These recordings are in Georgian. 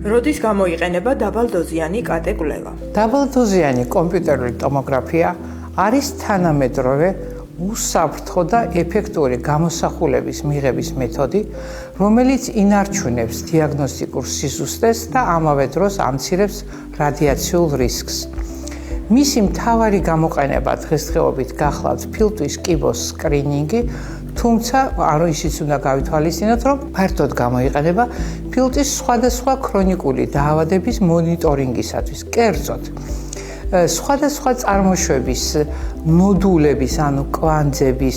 როდის გამოიყენება დაბალდოზიანი კატე კვლევა? დაბალდოზიანი კომპიუტერული ტომოგრაფია არის თანამედროვე უსაფრთხო და ეფექტური გამოსახულების მიღების მეთოდი, რომელიც ინარჩუნებს დიაგნოსტიკურ სიზუსტეს და ამავე დროს ამცირებს რადიაციულ რისკს. მისი მთავარი გამოყენება დღესდღეობით გახლავთ ფილტვის კიბოს სკრინინგი, თუმცა ისიც უნდა გავითვალისწინოთ, რომ ფართოდ გამოიყენება ფილტვის სხვადასხვა ქრონიკული დაავადების მონიტორინგისათვის. კერძოდ, სხვადასხვა წარმოშვების ნოდულების, ანუ კვანძების,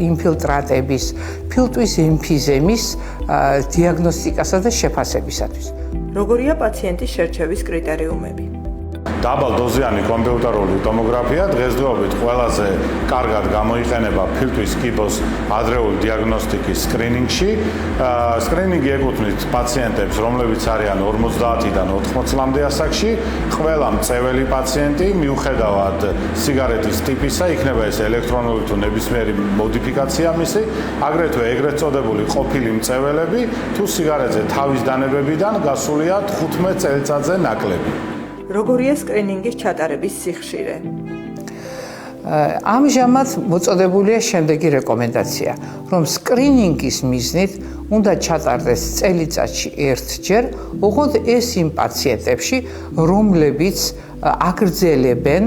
ინფილტრატების, ფილტვის ემფიზემის დიაგნოსტიკასა და შეფასებისათვის. როგორია პაციენტის შერჩევის კრიტერიუმები? დაბალდოზიანი კომპიუტერული ტომოგრაფია დღესდღეობით ყველაზე კარგად გამოიყენება ფილტვის კიბოს ადრეული დიაგნოსტიკის სკრინინგში. სკრინინგი ეკუთვნის პაციენტებს, რომლებიც არიან 50-დან 80-მდე ასაკში. ყველა მწეველი პაციენტი, მიუხედავად სიგარეტის ტიპისა, იქნება ეს ელექტრონული თუ ნებისმიერი მოდიფიკაცია მისი, აგრეთვე ეგრეთ წოდებული ყოფილი მწეველები, თუ სიგარეტზე თავის დანებებიდან გასულია 15 წელიწადზე ნაკლები. როგორია სკრინინგის ჩატარების სიხშირე? ამჟამად მოწოდებულია შემდეგი რეკომენდაცია, რომ სკრინინგის მიზნით უნდა ჩატარდეს წელიწადში ერთჯერ, ოღონდ ეს იმ პაციენტებში, რომლებიც აგრძელებენ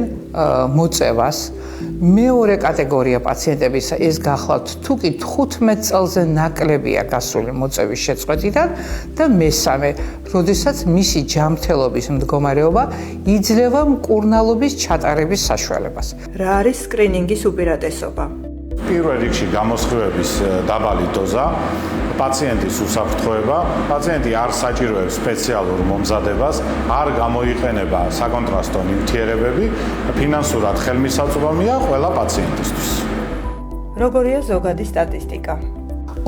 მოწევას. მეორე კატეგორია პაციენტებისა ეს გახლავთ თუკი 15 წელზე ნაკლებია გასული მოწევის შეწყვეტიდან და მესამე, როდესაც მისი ჯანმრთელობის მდგომარეობა იძლევა მკურნალობის ჩატარების საშუალებას. რა არის სკრინინგის უპირატესობა? პირველ რიგში გამოსხივების დაბალი დოზა, პაციენტის უსაფრთხოება, პაციენტი არ საჭიროებს სპეციალურ მომზადებას, არ გამოიყენება საკონტრასტო ნივთიერებები, ფინანსურად ხელმისაწვდომია ყველა პაციენტისთვის. როგორია ზოგადი სტატისტიკა?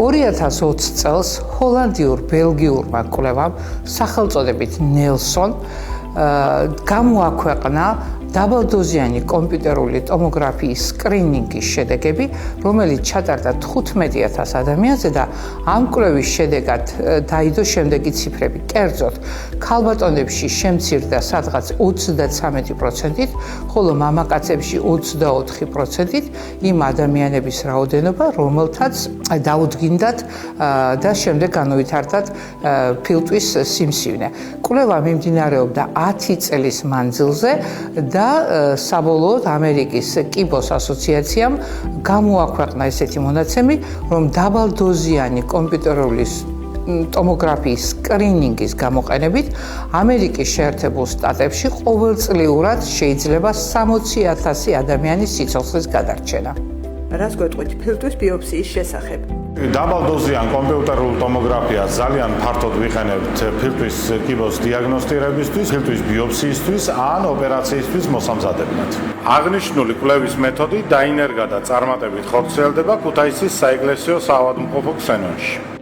2020 წელს ჰოლანდიურ-ბელგიურმა კვლევამ სახელწოდებით ნელსონ გამოაქვეყნა დაბალდოზიანი კომპიუტერული ტომოგრაფიის სკრინინგის შედეგები, რომელიც ჩატარდა 15,000 ადამიანზე და ამ კვლევის შედეგად დაიდო შემდეგი ციფრები. კერძოდ, ქალბატონებში შემცირდა სადღაც 33%-ით, ხოლო მამაკაცებში 24%-ით იმ ადამიანების რაოდენობა, რომელთაც დაუდგინდათ და შემდეგ განუვითარდათ ფილტვის სიმსივნე. კვლევა მიმდინარეობდა 10 წელის მანძილზე და საბოლოოდ ამერიკის კიბოს ასოციაციამ გამოაქვეყნა ესეთი მონაცემი, რომ დაბალდოზიანი კომპიუტერული ტომოგრაფიის სკრინინგის გამოყენებით ამერიკის შეერთებულ შტატებში ყოველწლიურად შეიძლება 60,000 ადამიანის სიცოცხლის გადარჩენა. რას გვეტყვით ფილტვის ბიოპსიის შესახებ? დაბალდოზიან კომპიუტერულ ტომოგრაფიას ძალიან ფართოდ ვიყენებთ ფილტვის კიბოს დიაგნოსტირებისთვის, ფილტვის ბიოპსიისთვის ან ოპერაციისთვის მოსამზადებლად. აღნიშნული კვლევის მეთოდი დაინერგა და წარმატებით ხორციელდება ქუთაისის საეკლესიო საავადმყოფო ქსენონში.